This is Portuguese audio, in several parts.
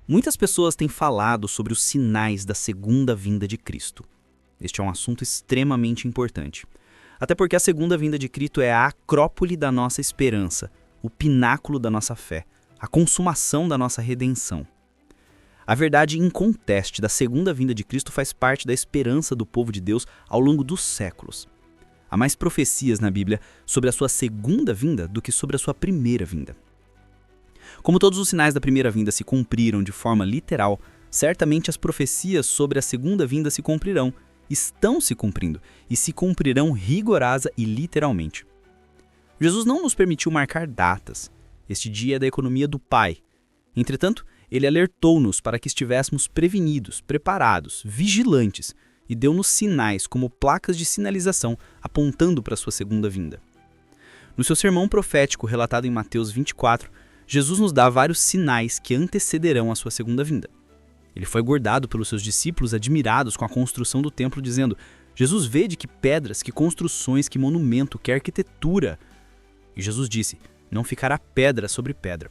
Muitas pessoas têm falado sobre os sinais da segunda vinda de Cristo. Este é um assunto extremamente importante. Até porque a segunda vinda de Cristo é a acrópole da nossa esperança, o pináculo da nossa fé, a consumação da nossa redenção. A verdade inconteste da segunda vinda de Cristo faz parte da esperança do povo de Deus ao longo dos séculos. Há mais profecias na Bíblia sobre a sua segunda vinda do que sobre a sua primeira vinda. Como todos os sinais da primeira vinda se cumpriram de forma literal, certamente as profecias sobre a segunda vinda se cumprirão, estão se cumprindo e se cumprirão rigorosa e literalmente. Jesus não nos permitiu marcar datas. Este dia é da economia do Pai. Entretanto, ele alertou-nos para que estivéssemos prevenidos, preparados, vigilantes e deu-nos sinais como placas de sinalização apontando para a sua segunda vinda. No seu sermão profético relatado em Mateus 24, Jesus nos dá vários sinais que antecederão a sua segunda vinda. Ele foi guardado pelos seus discípulos admirados com a construção do templo, dizendo: Jesus, vede que pedras, que construções, que monumento, que arquitetura. E Jesus disse: não ficará pedra sobre pedra.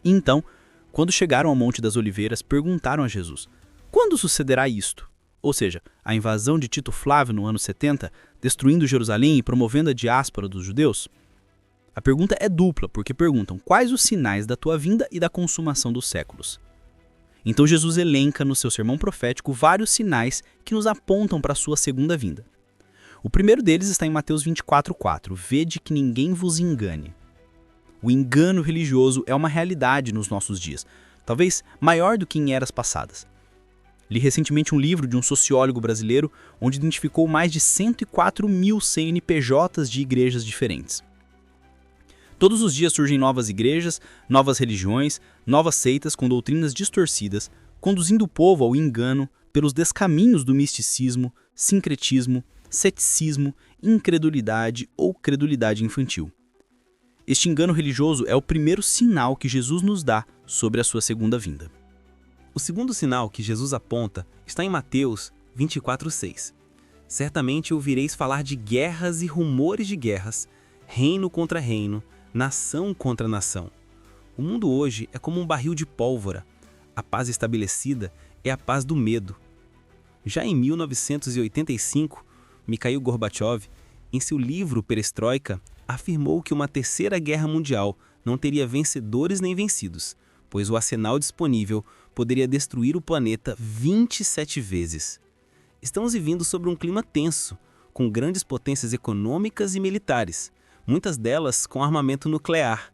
E então, quando chegaram ao Monte das Oliveiras, perguntaram a Jesus: quando sucederá isto? Ou seja, a invasão de Tito Flávio no ano 70, destruindo Jerusalém e promovendo a diáspora dos judeus? A pergunta é dupla, porque perguntam quais os sinais da tua vinda e da consumação dos séculos. Então Jesus elenca no seu sermão profético vários sinais que nos apontam para a sua segunda vinda. O primeiro deles está em Mateus 24:4, vede que ninguém vos engane. O engano religioso é uma realidade nos nossos dias, talvez maior do que em eras passadas. Li recentemente um livro de um sociólogo brasileiro onde identificou mais de 104 mil CNPJs de igrejas diferentes. Todos os dias surgem novas igrejas, novas religiões, novas seitas com doutrinas distorcidas, conduzindo o povo ao engano pelos descaminhos do misticismo, sincretismo, ceticismo, incredulidade ou credulidade infantil. Este engano religioso é o primeiro sinal que Jesus nos dá sobre a sua segunda vinda. O segundo sinal que Jesus aponta está em Mateus 24:6. Certamente ouvireis falar de guerras e rumores de guerras, reino contra reino, nação contra nação. O mundo hoje é como um barril de pólvora. A paz estabelecida é a paz do medo. Já em 1985, Mikhail Gorbachev, em seu livro Perestroika, afirmou que uma terceira guerra mundial não teria vencedores nem vencidos, pois o arsenal disponível poderia destruir o planeta 27 vezes. Estamos vivendo sobre um clima tenso, com grandes potências econômicas e militares, muitas delas com armamento nuclear.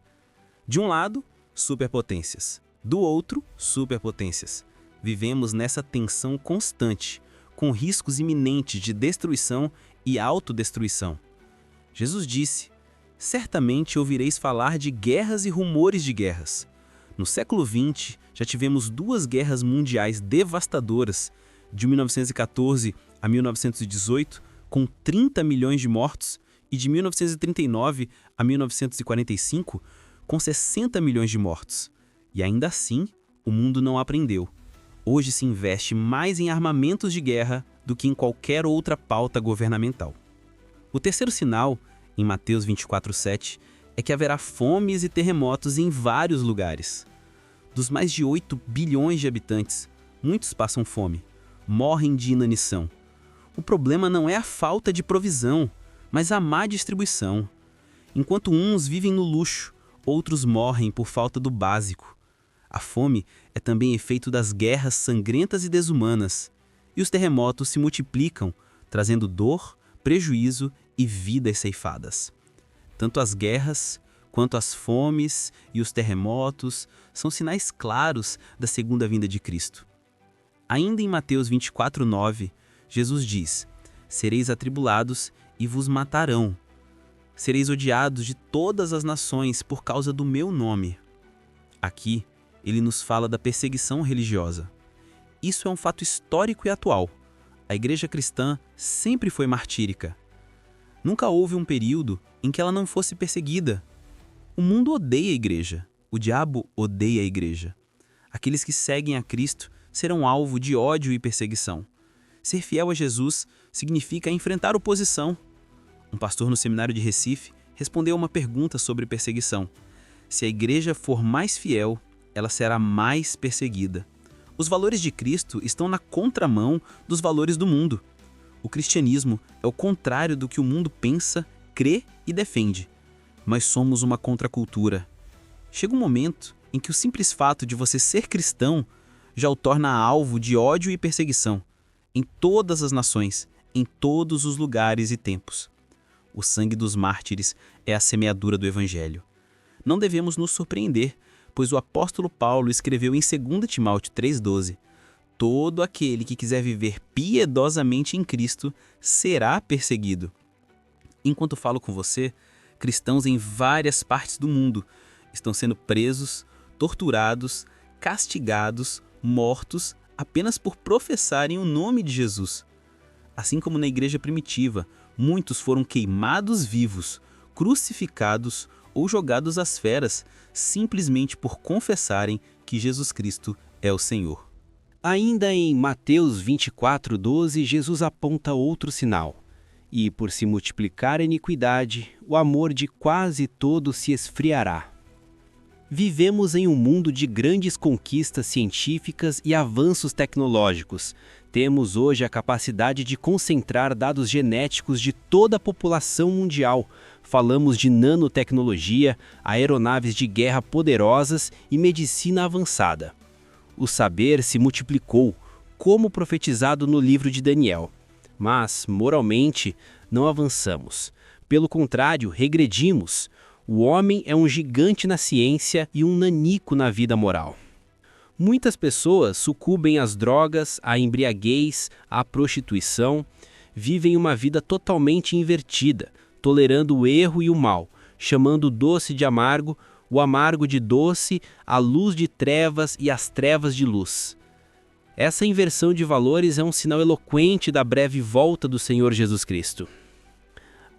De um lado, superpotências. Do outro, superpotências. Vivemos nessa tensão constante, com riscos iminentes de destruição e autodestruição. Jesus disse: certamente ouvireis falar de guerras e rumores de guerras. No século XX, já tivemos duas guerras mundiais devastadoras, de 1914 a 1918, com 30 milhões de mortos, e de 1939 a 1945, com 60 milhões de mortos. E ainda assim, o mundo não aprendeu. Hoje se investe mais em armamentos de guerra do que em qualquer outra pauta governamental. O terceiro sinal, em Mateus 24:7, é que haverá fomes e terremotos em vários lugares. Dos mais de 8 bilhões de habitantes, muitos passam fome, morrem de inanição. O problema não é a falta de provisão, mas a má distribuição. Enquanto uns vivem no luxo, outros morrem por falta do básico. A fome é também efeito das guerras sangrentas e desumanas, e os terremotos se multiplicam, trazendo dor, prejuízo e vidas ceifadas. Tanto as guerras, quanto as fomes e os terremotos são sinais claros da segunda vinda de Cristo. Ainda em Mateus 24:9, Jesus diz: sereis atribulados e vos matarão. Sereis odiados de todas as nações por causa do meu nome. Aqui, ele nos fala da perseguição religiosa. Isso é um fato histórico e atual. A igreja cristã sempre foi martírica. Nunca houve um período em que ela não fosse perseguida. O mundo odeia a igreja. O diabo odeia a igreja. Aqueles que seguem a Cristo serão alvo de ódio e perseguição. Ser fiel a Jesus significa enfrentar oposição. Um pastor no seminário de Recife respondeu a uma pergunta sobre perseguição. Se a igreja for mais fiel, ela será mais perseguida. Os valores de Cristo estão na contramão dos valores do mundo. O cristianismo é o contrário do que o mundo pensa, crê e defende. Mas somos uma contracultura. Chega um momento em que o simples fato de você ser cristão já o torna alvo de ódio e perseguição em todas as nações, em todos os lugares e tempos. O sangue dos mártires é a semeadura do Evangelho. Não devemos nos surpreender, pois o apóstolo Paulo escreveu em 2 Timóteo 3,12: todo aquele que quiser viver piedosamente em Cristo será perseguido. Enquanto falo com você, cristãos em várias partes do mundo estão sendo presos, torturados, castigados, mortos, apenas por professarem o nome de Jesus. Assim como na igreja primitiva, muitos foram queimados vivos, crucificados ou jogados às feras, simplesmente por confessarem que Jesus Cristo é o Senhor. Ainda em Mateus 24:12, Jesus aponta outro sinal. E por se multiplicar a iniquidade, o amor de quase todos se esfriará. Vivemos em um mundo de grandes conquistas científicas e avanços tecnológicos. Temos hoje a capacidade de concentrar dados genéticos de toda a população mundial. Falamos de nanotecnologia, aeronaves de guerra poderosas e medicina avançada. O saber se multiplicou, como profetizado no livro de Daniel. Mas, moralmente, não avançamos. Pelo contrário, regredimos. O homem é um gigante na ciência e um nanico na vida moral. Muitas pessoas sucumbem às drogas, à embriaguez, à prostituição, vivem uma vida totalmente invertida, tolerando o erro e o mal, chamando o doce de amargo, o amargo de doce, a luz de trevas e as trevas de luz. Essa inversão de valores é um sinal eloquente da breve volta do Senhor Jesus Cristo.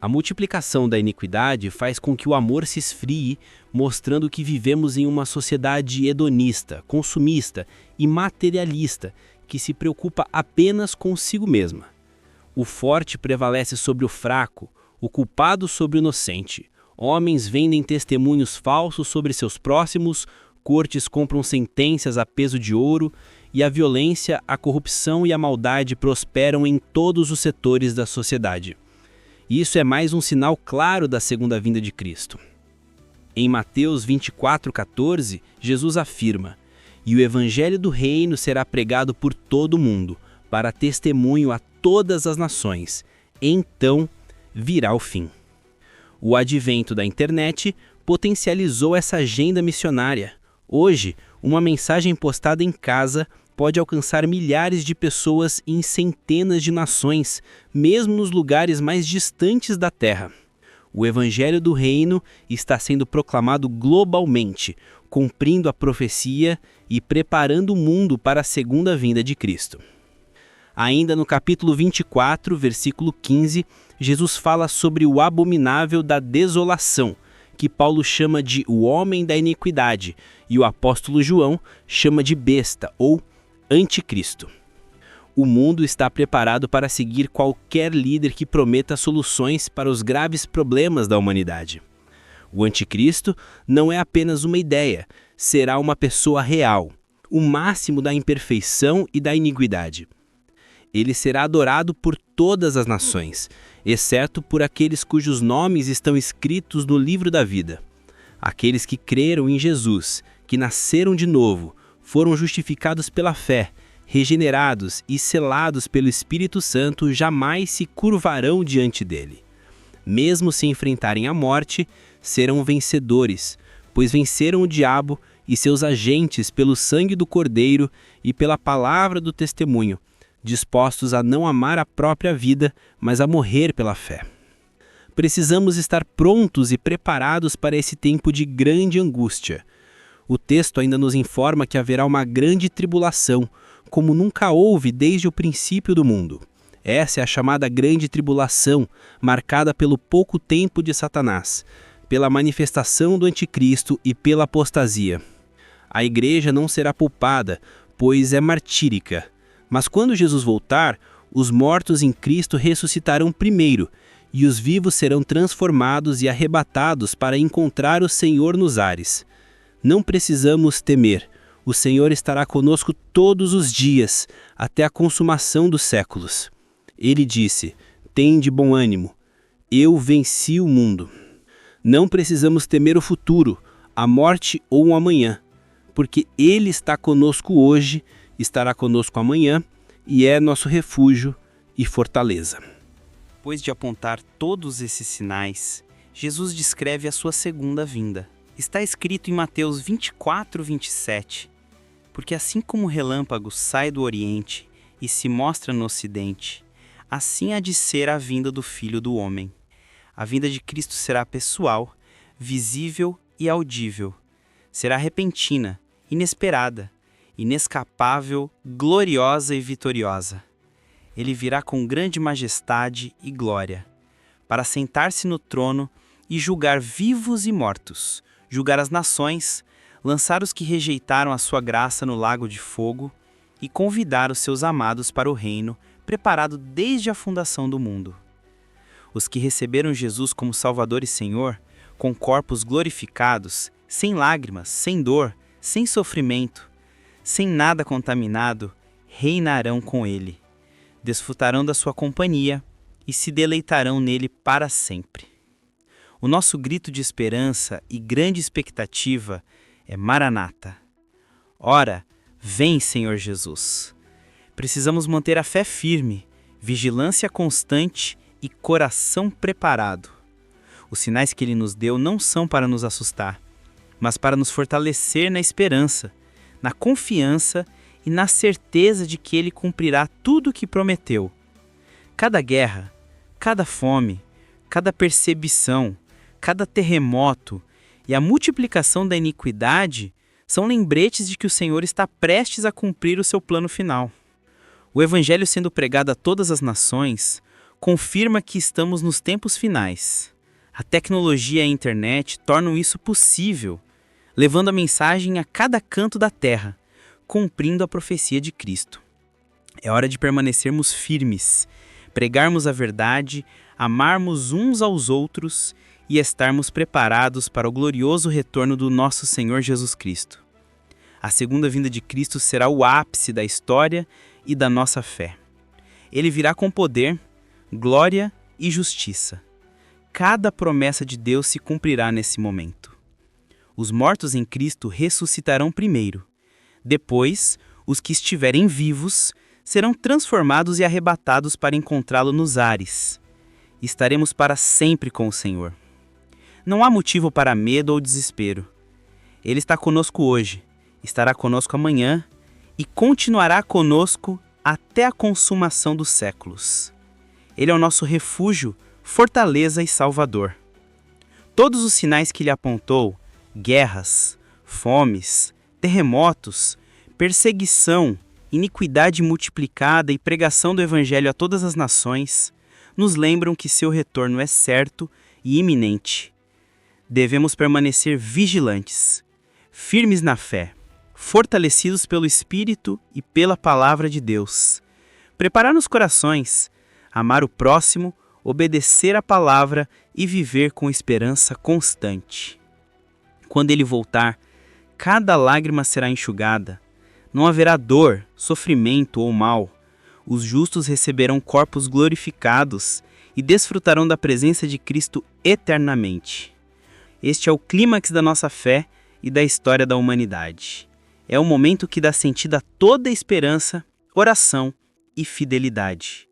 A multiplicação da iniquidade faz com que o amor se esfrie, mostrando que vivemos em uma sociedade hedonista, consumista e materialista, que se preocupa apenas consigo mesma. O forte prevalece sobre o fraco, o culpado sobre o inocente. Homens vendem testemunhos falsos sobre seus próximos, cortes compram sentenças a peso de ouro, e a violência, a corrupção e a maldade prosperam em todos os setores da sociedade. Isso é mais um sinal claro da segunda vinda de Cristo. Em Mateus 24:14, Jesus afirma: "E o evangelho do reino será pregado por todo o mundo, para testemunho a todas as nações. Então virá o fim." O advento da internet potencializou essa agenda missionária. Hoje, uma mensagem postada em casa pode alcançar milhares de pessoas em centenas de nações, mesmo nos lugares mais distantes da Terra. O Evangelho do Reino está sendo proclamado globalmente, cumprindo a profecia e preparando o mundo para a segunda vinda de Cristo. Ainda no capítulo 24, versículo 15, Jesus fala sobre o abominável da desolação, que Paulo chama de o homem da iniquidade, e o apóstolo João chama de besta ou anticristo. O mundo está preparado para seguir qualquer líder que prometa soluções para os graves problemas da humanidade. O anticristo não é apenas uma ideia, será uma pessoa real, o máximo da imperfeição e da iniquidade. Ele será adorado por todas as nações, exceto por aqueles cujos nomes estão escritos no livro da vida. Aqueles que creram em Jesus, que nasceram de novo, foram justificados pela fé, regenerados e selados pelo Espírito Santo, jamais se curvarão diante dele. Mesmo se enfrentarem a morte, serão vencedores, pois venceram o diabo e seus agentes pelo sangue do Cordeiro e pela palavra do testemunho, dispostos a não amar a própria vida, mas a morrer pela fé. Precisamos estar prontos e preparados para esse tempo de grande angústia. O texto ainda nos informa que haverá uma grande tribulação, como nunca houve desde o princípio do mundo. Essa é a chamada grande tribulação, marcada pelo pouco tempo de Satanás, pela manifestação do anticristo e pela apostasia. A igreja não será poupada, pois é martírica. Mas quando Jesus voltar, os mortos em Cristo ressuscitarão primeiro, e os vivos serão transformados e arrebatados para encontrar o Senhor nos ares. Não precisamos temer. O Senhor estará conosco todos os dias, até a consumação dos séculos. Ele disse: tende bom ânimo. Eu venci o mundo. Não precisamos temer o futuro, a morte ou o amanhã, porque Ele está conosco hoje, estará conosco amanhã e é nosso refúgio e fortaleza. Depois de apontar todos esses sinais, Jesus descreve a sua segunda vinda. Está escrito em Mateus 24, 27, porque assim como o relâmpago sai do Oriente e se mostra no Ocidente, assim há de ser a vinda do Filho do Homem. A vinda de Cristo será pessoal, visível e audível. Será repentina, inesperada, inescapável, gloriosa e vitoriosa. Ele virá com grande majestade e glória, para sentar-se no trono e julgar vivos e mortos, julgar as nações, lançar os que rejeitaram a sua graça no lago de fogo e convidar os seus amados para o reino preparado desde a fundação do mundo. Os que receberam Jesus como Salvador e Senhor, com corpos glorificados, sem lágrimas, sem dor, sem sofrimento, sem nada contaminado, reinarão com Ele, desfrutarão da sua companhia e se deleitarão nele para sempre. O nosso grito de esperança e grande expectativa é Maranata. Ora, vem, Senhor Jesus. Precisamos manter a fé firme, vigilância constante e coração preparado. Os sinais que Ele nos deu não são para nos assustar, mas para nos fortalecer na esperança, na confiança e na certeza de que Ele cumprirá tudo o que prometeu. Cada guerra, cada fome, cada perseguição, cada terremoto e a multiplicação da iniquidade são lembretes de que o Senhor está prestes a cumprir o seu plano final. O Evangelho sendo pregado a todas as nações confirma que estamos nos tempos finais. A tecnologia e a internet tornam isso possível, levando a mensagem a cada canto da terra, cumprindo a profecia de Cristo. É hora de permanecermos firmes, pregarmos a verdade, amarmos uns aos outros e estarmos preparados para o glorioso retorno do nosso Senhor Jesus Cristo. A segunda vinda de Cristo será o ápice da história e da nossa fé. Ele virá com poder, glória e justiça. Cada promessa de Deus se cumprirá nesse momento. Os mortos em Cristo ressuscitarão primeiro. Depois, os que estiverem vivos serão transformados e arrebatados para encontrá-lo nos ares. Estaremos para sempre com o Senhor. Não há motivo para medo ou desespero. Ele está conosco hoje, estará conosco amanhã e continuará conosco até a consumação dos séculos. Ele é o nosso refúgio, fortaleza e salvador. Todos os sinais que ele apontou, guerras, fomes, terremotos, perseguição, iniquidade multiplicada e pregação do Evangelho a todas as nações, nos lembram que seu retorno é certo e iminente. Devemos permanecer vigilantes, firmes na fé, fortalecidos pelo Espírito e pela Palavra de Deus. Preparar nos corações, amar o próximo, obedecer a palavra e viver com esperança constante. Quando ele voltar, cada lágrima será enxugada. Não haverá dor, sofrimento ou mal. Os justos receberão corpos glorificados e desfrutarão da presença de Cristo eternamente. Este é o clímax da nossa fé e da história da humanidade. É o momento que dá sentido a toda esperança, oração e fidelidade.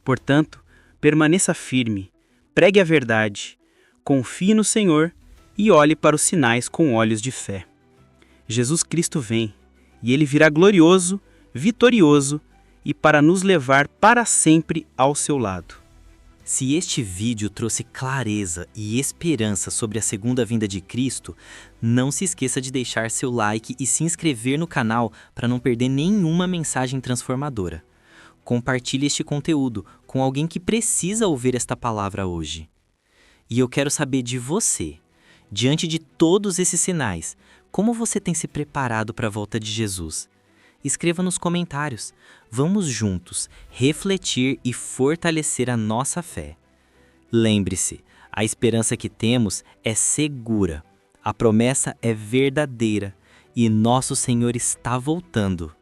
Portanto, permaneça firme, pregue a verdade, confie no Senhor e olhe para os sinais com olhos de fé. Jesus Cristo vem, e Ele virá glorioso, vitorioso e para nos levar para sempre ao seu lado. Se este vídeo trouxe clareza e esperança sobre a segunda vinda de Cristo, não se esqueça de deixar seu like e se inscrever no canal para não perder nenhuma mensagem transformadora. Compartilhe este conteúdo com alguém que precisa ouvir esta palavra hoje. E eu quero saber de você, diante de todos esses sinais, como você tem se preparado para a volta de Jesus? Escreva nos comentários. Vamos juntos refletir e fortalecer a nossa fé. Lembre-se, a esperança que temos é segura. A promessa é verdadeira e nosso Senhor está voltando.